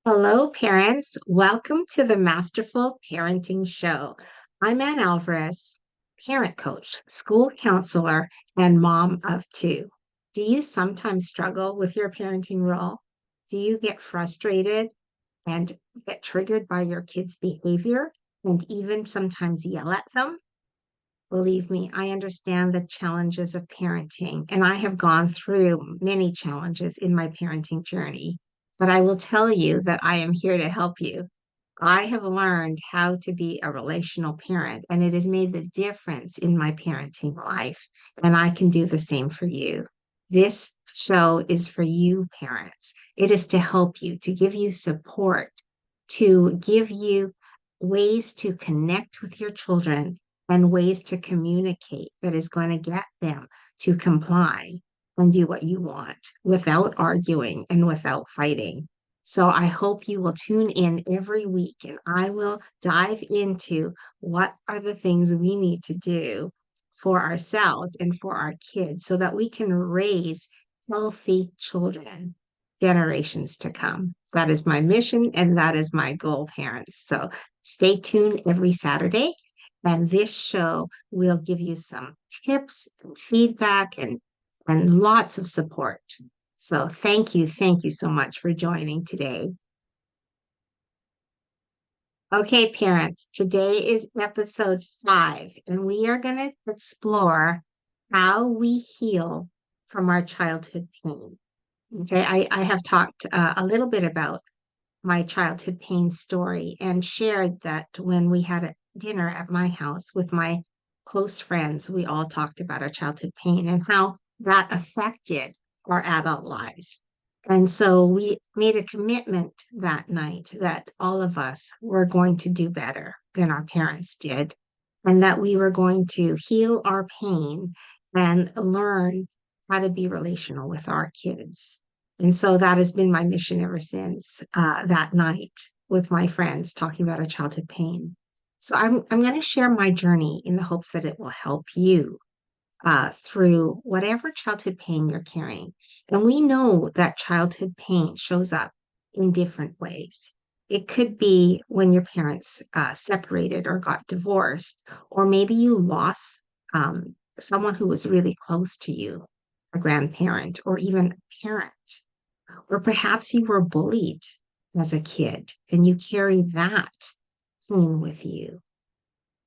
Hello, parents. Welcome to the Masterful Parenting Show. I'm Ann Alvares, parent coach, school counselor, and mom of two. Do you sometimes struggle with your parenting role? Do you get frustrated and get triggered by your kids' behavior and even sometimes yell at them? Believe me, I understand the challenges of parenting, and I have gone through many challenges in my parenting journey. But I will tell you that I am here to help you. I have learned how to be a relational parent, and it has made the difference in my parenting life. And I can do the same for you. This show is for you, parents. It is to help you, to give you support, to give you ways to connect with your children and ways to communicate that is going to get them to comply and do what you want without arguing and without fighting. So I hope you will tune in every week and I will dive into what are the things we need to do for ourselves and for our kids so that we can raise healthy children generations to come. That is my mission and that is my goal, parents. So stay tuned every Saturday. And this show will give you some tips and feedback and lots of support. So thank you so much for joining today. Okay, parents, today is episode 5, and we are going to explore how we heal from our childhood pain. Okay, I have talked a little bit about my childhood pain story and shared that when we had a dinner at my house with my close friends, we all talked about our childhood pain and how that affected our adult lives. And so we made a commitment that night that all of us were going to do better than our parents did, and that we were going to heal our pain and learn how to be relational with our kids. And so that has been my mission ever since that night with my friends talking about our childhood pain. So I'm going to share my journey in the hopes that it will help you through whatever childhood pain you're carrying. And we know that childhood pain shows up in different ways. It could be when your parents separated or got divorced, or maybe you lost someone who was really close to you, a grandparent, or even a parent. Or perhaps you were bullied as a kid and you carry that pain with you.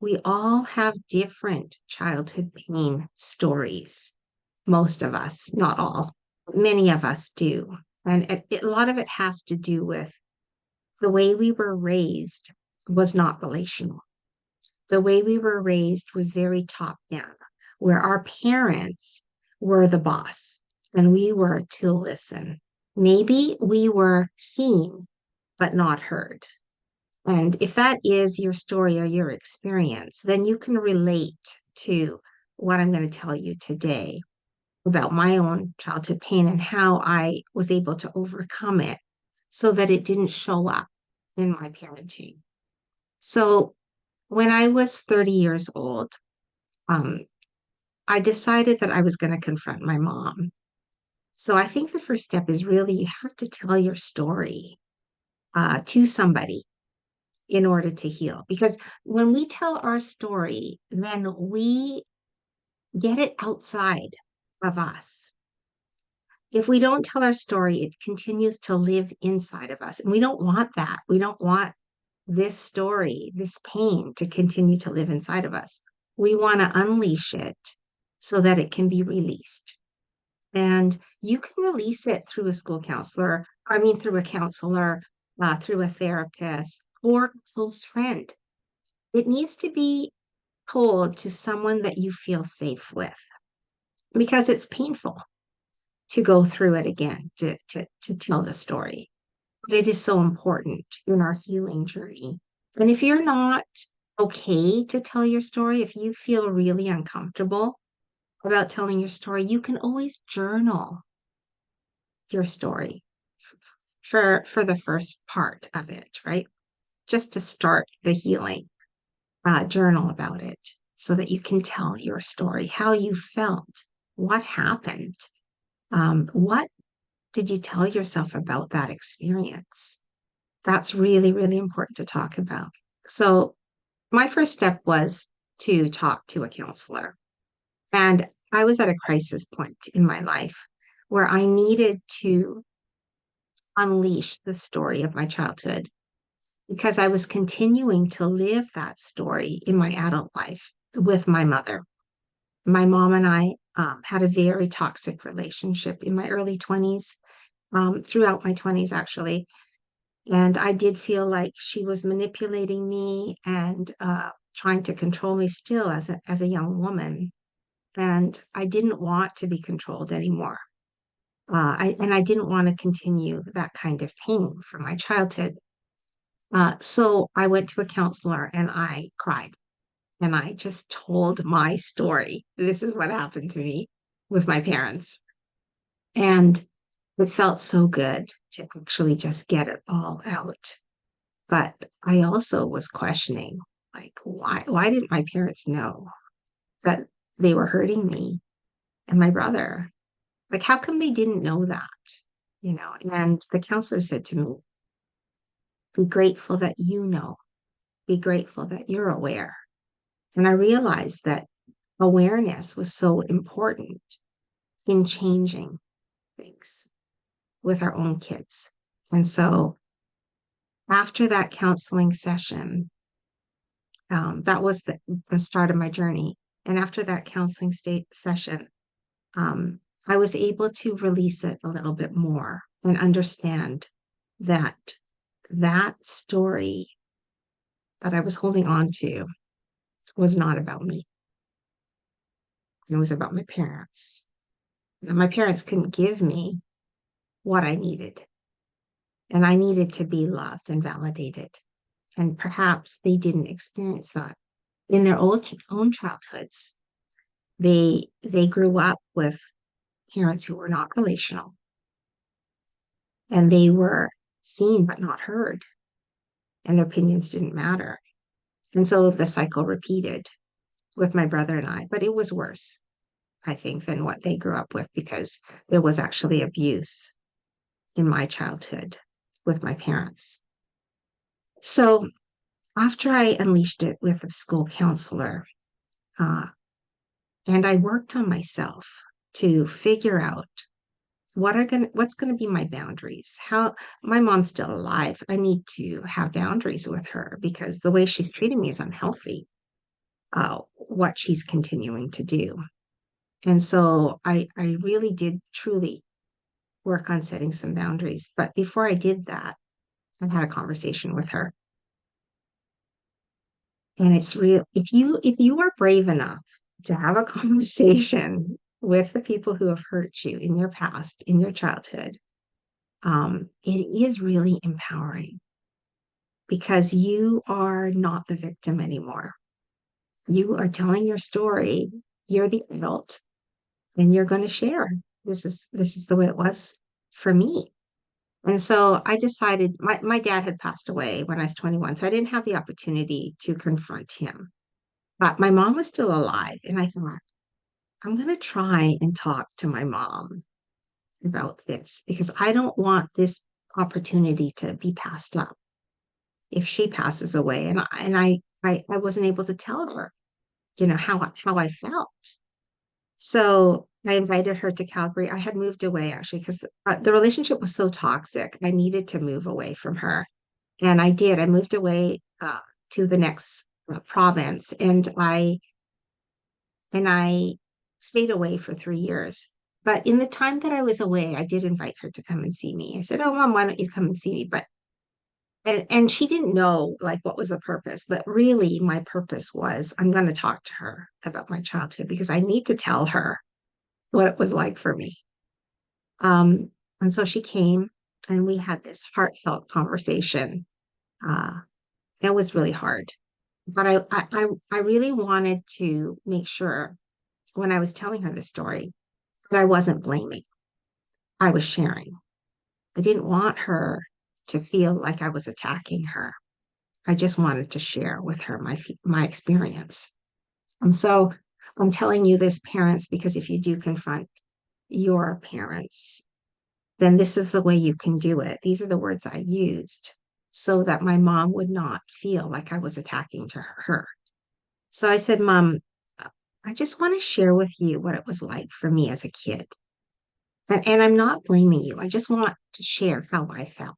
We all have different childhood pain stories. Most of us, not all, many of us do. And a lot of it has to do with the way we were raised was not relational. The way we were raised was very top down, where our parents were the boss and we were to listen. Maybe we were seen, but not heard. And if that is your story or your experience, then you can relate to what I'm going to tell you today about my own childhood pain and how I was able to overcome it so that it didn't show up in my parenting. So when I was 30 years old, um, I decided that I was going to confront my mom. So I think the first step is really you have to tell your story to somebody in order to heal. Because when we tell our story, then we get it outside of us. If we don't tell our story, it continues to live inside of us. And we don't want that. We don't want this story, this pain to continue to live inside of us. We want to unleash it so that it can be released. And you can release it through a school counselor, I mean, through a counselor, through a therapist, or a close friend. It needs to be told to someone that you feel safe with because it's painful to go through it again, to tell the story. But it is so important in our healing journey. And if you're not okay to tell your story, if you feel really uncomfortable about telling your story, you can always journal your story for the first part of it, right? Just to start the healing, journal about it so that you can tell your story, how you felt, what happened, what did you tell yourself about that experience? that's really, really important to talk about. So my first step was to talk to a counselor. And I was at a crisis point in my life where I needed to unleash the story of my childhood because I was continuing to live that story in my adult life with my mother. My mom and I had a very toxic relationship in my early 20s, throughout my 20s, actually. And I did feel like she was manipulating me and trying to control me still as a young woman. And I didn't want to be controlled anymore. I didn't want to continue that kind of pain from my childhood. So I went to a counselor and I cried and I just told my story. This is what happened to me with my parents. And it felt so good to actually just get it all out. But I also was questioning, like, why didn't my parents know that they were hurting me and my brother? Like, how come they didn't know that? And the counselor said to me, be grateful that you know, be grateful that you're aware. And I realized that awareness was so important in changing things with our own kids. And so after that counseling session, that was the start of my journey. And after that counseling session, um, I was able to release it a little bit more and understand that that story that I was holding on to was not about me. It was about my parents. And my parents couldn't give me what I needed. And I needed to be loved and validated. And perhaps they didn't experience that in their own childhoods. They grew up with parents who were not relational and they were seen but not heard, and their opinions didn't matter. And so the cycle repeated with my brother and I, but it was worse, I think, than what they grew up with because there was actually abuse in my childhood with my parents. So after I unleashed it with a school counselor, uh, and I worked on myself to figure out what's going to be my boundaries. How my mom's still alive. I need to have boundaries with her because the way she's treating me is unhealthy. What she's continuing to do. And so I really did truly work on setting some boundaries. But before I did that, I had a conversation with her. And it's real. If you are brave enough to have a conversation with the people who have hurt you in your past, in your childhood, it is really empowering because you are not the victim anymore. You are telling your story. You're the adult, and you're going to share. This is the way it was for me. And so I decided my dad had passed away when I was 21, so I didn't have the opportunity to confront him. But my mom was still alive, and I thought, I'm going to try and talk to my mom about this because I don't want this opportunity to be passed up if she passes away. And I wasn't able to tell her, how I felt. So I invited her to Calgary. I had moved away actually because the relationship was so toxic. I needed to move away from her. And I did. I moved away to the next province and I stayed away for 3 years. But in the time that I was away, I did invite her to come and see me. I said, "Oh, Mom, why don't you come and see me?" But and she didn't know like what was the purpose, but really my purpose was I'm going to talk to her about my childhood because I need to tell her what it was like for me. And so she came and we had this heartfelt conversation. Uh, it was really hard, but I really wanted to make sure when I was telling her the story that I wasn't blaming. I was sharing. I didn't want her to feel like I was attacking her. I just wanted to share with her my experience. And so I'm telling you this, parents, because if you do confront your parents, then this is the way you can do it. These are the words I used. so that my mom would not feel like I was attacking to her. So I said, Mom, I just want to share with you what it was like for me as a kid. And I'm not blaming you. I just want to share how I felt.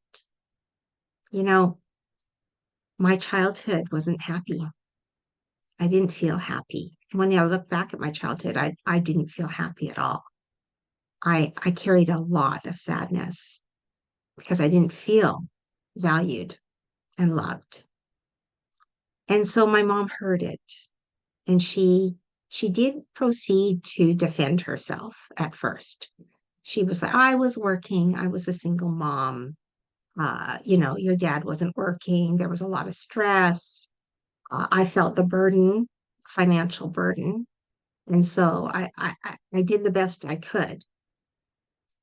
You know, my childhood wasn't happy. I didn't feel happy. When I look back at my childhood, I didn't feel happy at all. I carried a lot of sadness because I didn't feel valued and loved. And so my mom heard it, and she did proceed to defend herself at first. She was like, I was working, I was a single mom. Your dad wasn't working, there was a lot of stress. I felt the burden, financial burden. And so I did the best I could.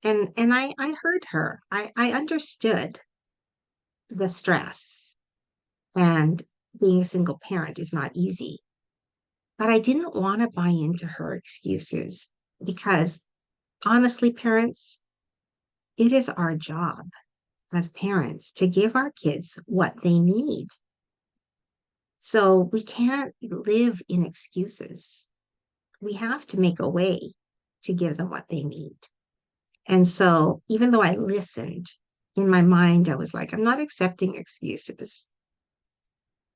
And I heard her. I understood the stress, and being a single parent is not easy. But I didn't want to buy into her excuses because honestly, parents, it is our job as parents to give our kids what they need. So we can't live in excuses. We have to make a way to give them what they need. And so even though I listened, in my mind, I was like, I'm not accepting excuses.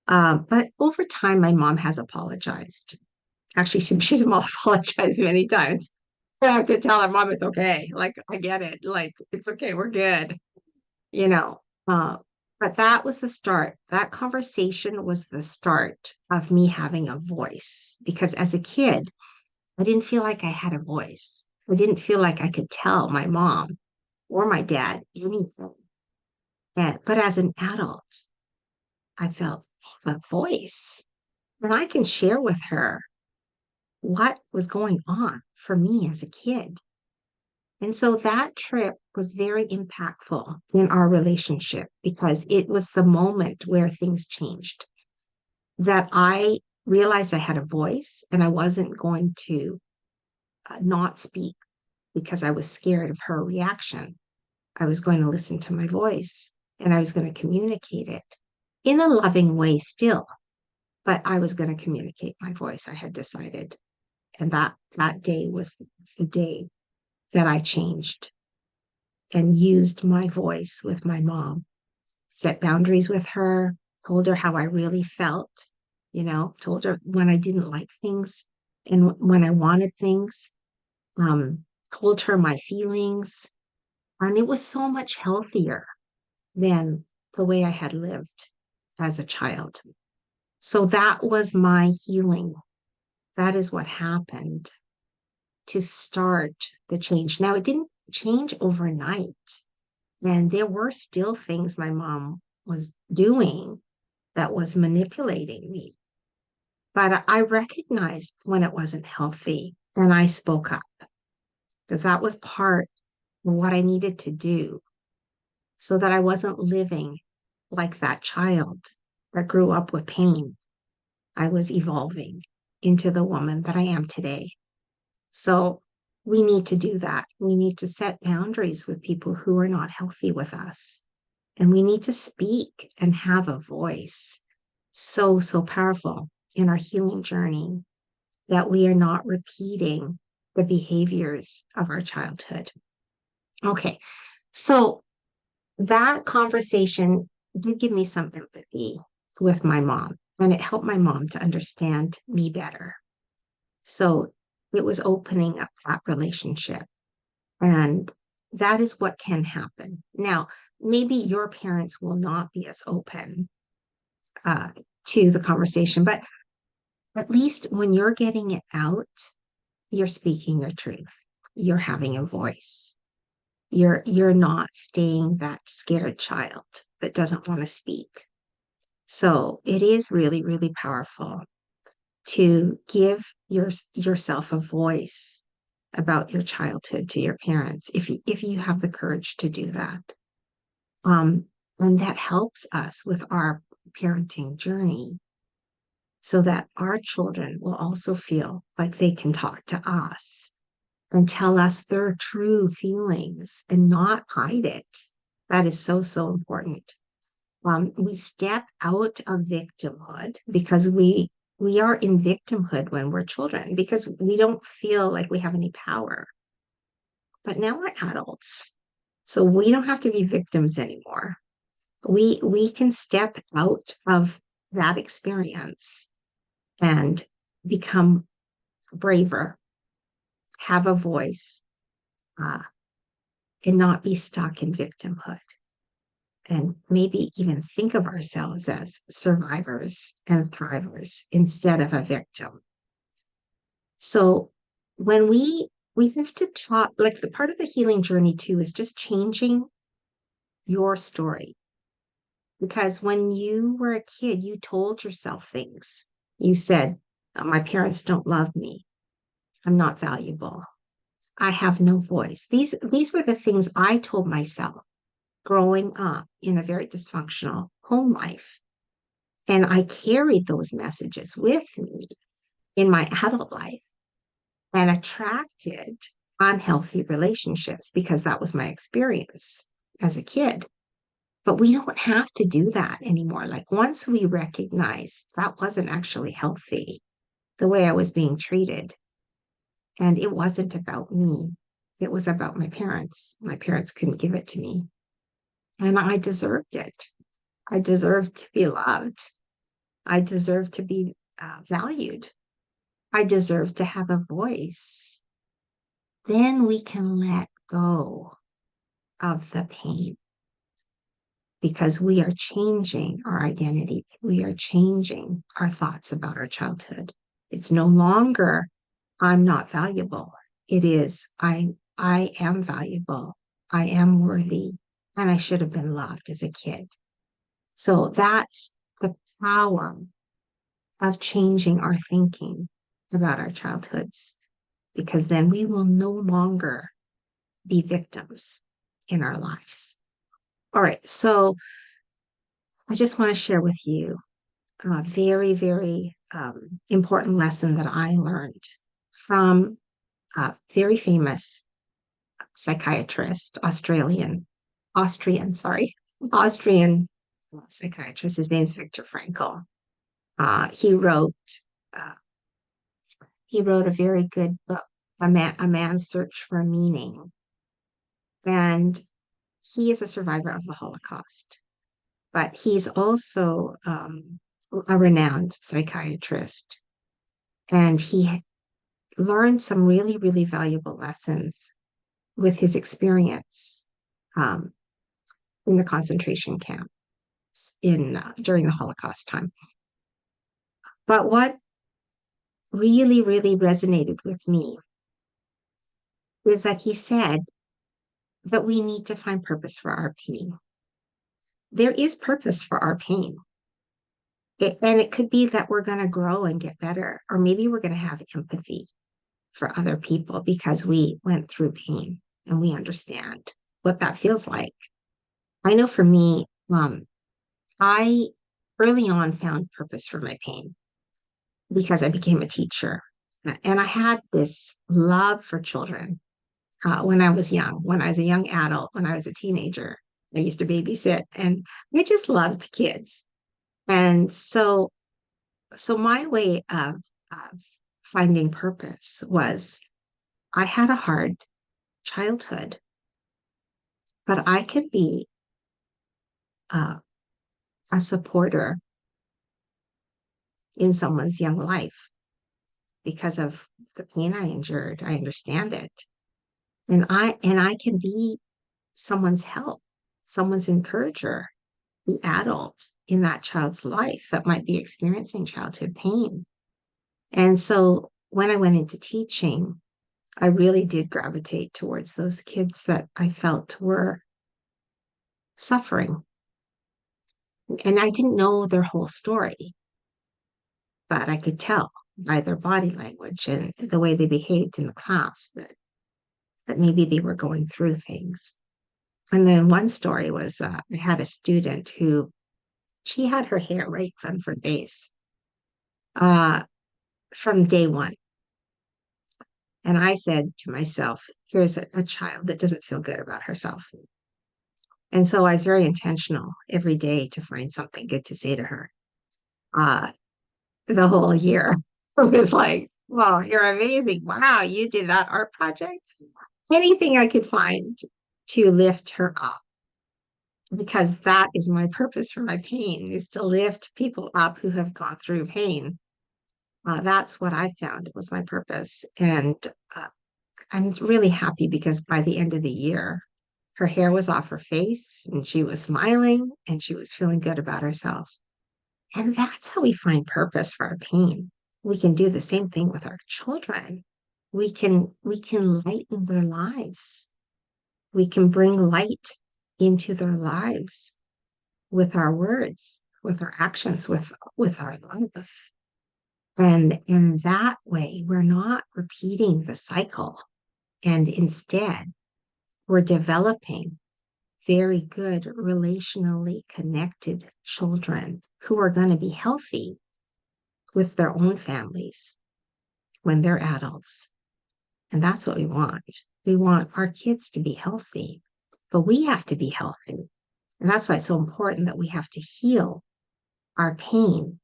But over time, my mom has apologized. Actually, she's apologized many times. I have to tell her, Mom, it's okay. Like, I get it. Like, it's okay. We're good. You know, uh, but that was the start. That conversation was the start of me having a voice because as a kid, I didn't feel like I had a voice. I didn't feel like I could tell my mom or my dad anything. But as an adult, I felt a voice and I can share with her what was going on for me as a kid. And so that trip was very impactful in our relationship because it was the moment where things changed, that I realized I had a voice and I wasn't going to not speak because I was scared of her reaction. I was going to listen to my voice and I was going to communicate it in a loving way still, but I was going to communicate my voice. I had decided. And that day was the day that I changed and used my voice with my mom, set boundaries with her, told her how I really felt, told her when I didn't like things and when I wanted things, um, told her my feelings. And it was so much healthier than the way I had lived as a child. So that was my healing. That is what happened to start the change. Now, it didn't change overnight. And there were still things my mom was doing that was manipulating me. But I recognized when it wasn't healthy and I spoke up because that was part of what I needed to do so that I wasn't living like that child that grew up with pain. I was evolving into the woman that I am today. So we need to do that. We need to set boundaries with people who are not healthy with us. And we need to speak and have a voice. So, so powerful in our healing journey that we are not repeating the behaviors of our childhood. Okay, so that conversation did give me some empathy with my mom, and it helped my mom to understand me better. So it was opening up that relationship. And that is what can happen. Now, maybe your parents will not be as open uh, to the conversation, but at least when you're getting it out, you're speaking your truth. You're having a voice. You're not staying that scared child that doesn't want to speak. So it is really, really powerful to give yourself a voice about your childhood to your parents if you have the courage to do that. Um, and that helps us with our parenting journey so that our children will also feel like they can talk to us and tell us their true feelings and not hide it. That is so, so important. We step out of victimhood because we are in victimhood when we're children because we don't feel like we have any power. But now we're adults, so we don't have to be victims anymore. We can step out of that experience and become braver, have a voice, uh, and not be stuck in victimhood. And maybe even think of ourselves as survivors and thrivers instead of a victim. So when we have to talk, like the part of the healing journey too is just changing your story. Because when you were a kid, you told yourself things. You said, my parents don't love me. I'm not valuable. I have no voice. These were the things I told myself growing up in a very dysfunctional home life. And I carried those messages with me in my adult life and attracted unhealthy relationships because that was my experience as a kid. But we don't have to do that anymore. Like once we recognize that wasn't actually healthy, the way I was being treated, and it wasn't about me, it was about my parents. My parents couldn't give it to me, and I deserved it. I deserved to be loved. I deserved to be valued. I deserve to have a voice. Then we can let go of the pain because we are changing our identity. We are changing our thoughts about our childhood. It's no longer, I'm not valuable. It is, I am valuable. I am worthy. And I should have been loved as a kid. So that's the power of changing our thinking about our childhoods, because then we will no longer be victims in our lives. All right. So I just want to share with you a very, very important lesson that I learned from a very famous psychiatrist, Austrian psychiatrist. His name is Viktor Frankl. Uh, he wrote uh, he wrote a very good book, a Man's Search for Meaning, and he is a survivor of the Holocaust. But he's also a renowned psychiatrist, and he learned some really, really valuable lessons with his experience um, in the concentration camps in during the Holocaust time. But what really, really resonated with me is that he said that we need to find purpose for our pain. There is purpose for our pain. And it could be that we're going to grow and get better, or maybe we're going to have empathy for other people because we went through pain and we understand what that feels like. I know for me, I early on found purpose for my pain because I became a teacher. And I had this love for children when I was young, when I was a young adult, when I was a teenager. I used to babysit and I just loved kids. And so my way of finding purpose was I had a hard childhood, but I could be uh, a supporter in someone's young life because of the pain I endured. I understand it. And I can be someone's help, someone's encourager, the adult in that child's life that might be experiencing childhood pain. And so when I went into teaching, I really did gravitate towards those kids that I felt were suffering. And I didn't know their whole story, but I could tell by their body language and the way they behaved in the class that maybe they were going through things. And then one story was I had a student who she had her hair right done for days uh, from day one. And I said to myself, here's a child that doesn't feel good about herself. And so I was very intentional every day to find something good to say to her. Uh, the whole year. It was like, well, you're amazing. Wow, you did that art project. Anything I could find to lift her up, because that is my purpose for my pain, is to lift people up who have gone through pain. That's what I found was my purpose. And uh, I'm really happy because by the end of the year, her hair was off her face and she was smiling and she was feeling good about herself. And that's how we find purpose for our pain. We can do the same thing with our children. We can lighten their lives. We can bring light into their lives with our words, with our actions, with our love. And in that way, we're not repeating the cycle. And instead, we're developing very good relationally connected children who are going to be healthy with their own families when they're adults. And that's what we want. We want our kids to be healthy, but we have to be healthy. And that's why it's so important that we have to heal our pain,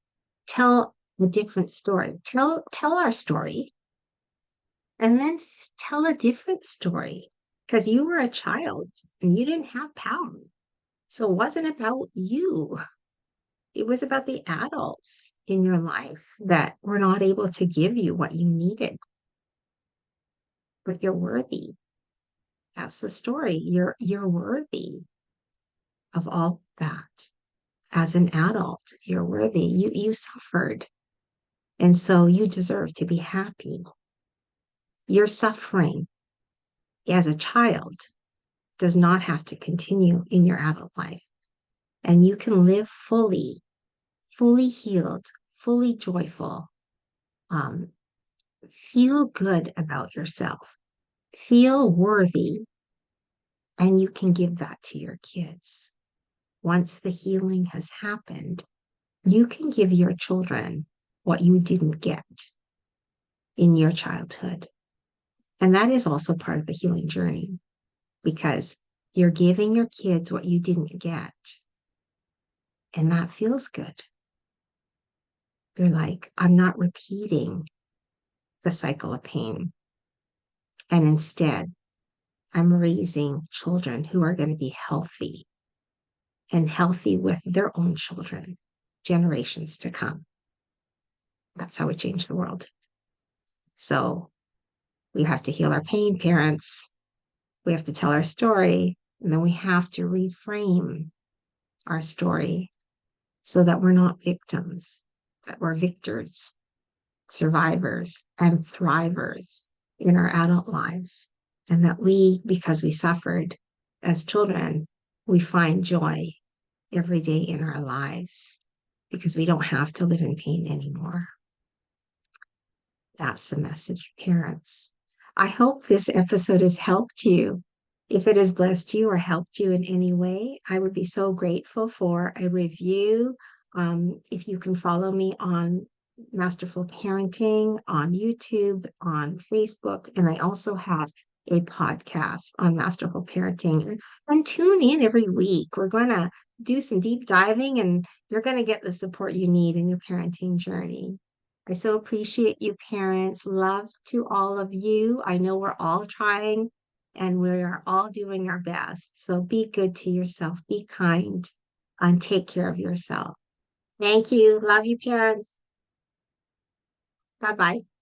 tell a different story, tell our story, and then tell a different story. Because you were a child and you didn't have power. So it wasn't about you. It was about the adults in your life that were not able to give you what you needed. But you're worthy. That's the story. You're worthy of all that. As an adult, you're worthy. You suffered. And so you deserve to be happy. Your suffering as a child does not have to continue in your adult life. And you can live fully, fully healed, fully joyful. Um, feel good about yourself. Feel worthy. And you can give that to your kids. Once the healing has happened, you can give your children what you didn't get in your childhood. And that is also part of the healing journey because you're giving your kids what you didn't get. And that feels good. You're like, I'm not repeating the cycle of pain. And instead, I'm raising children who are going to be healthy and healthy with their own children, generations to come. That's how we change the world. So we have to heal our pain, parents. We have to tell our story, and then we have to reframe our story so that we're not victims, that we're victors, survivors, and thrivers in our adult lives. And that we, because we suffered as children, we find joy every day in our lives because we don't have to live in pain anymore. That's the message, parents. I hope this episode has helped you. If it has blessed you or helped you in any way, I would be so grateful for a review. If you can follow me on Masterful Parenting on YouTube, on Facebook, and I also have a podcast on Masterful Parenting. And tune in every week. We're going to do some deep diving and you're going to get the support you need in your parenting journey. I so appreciate you, parents. Love to all of you. I know we're all trying and we are all doing our best. So be good to yourself, be kind, and take care of yourself. Thank you. Love you, parents. Bye bye.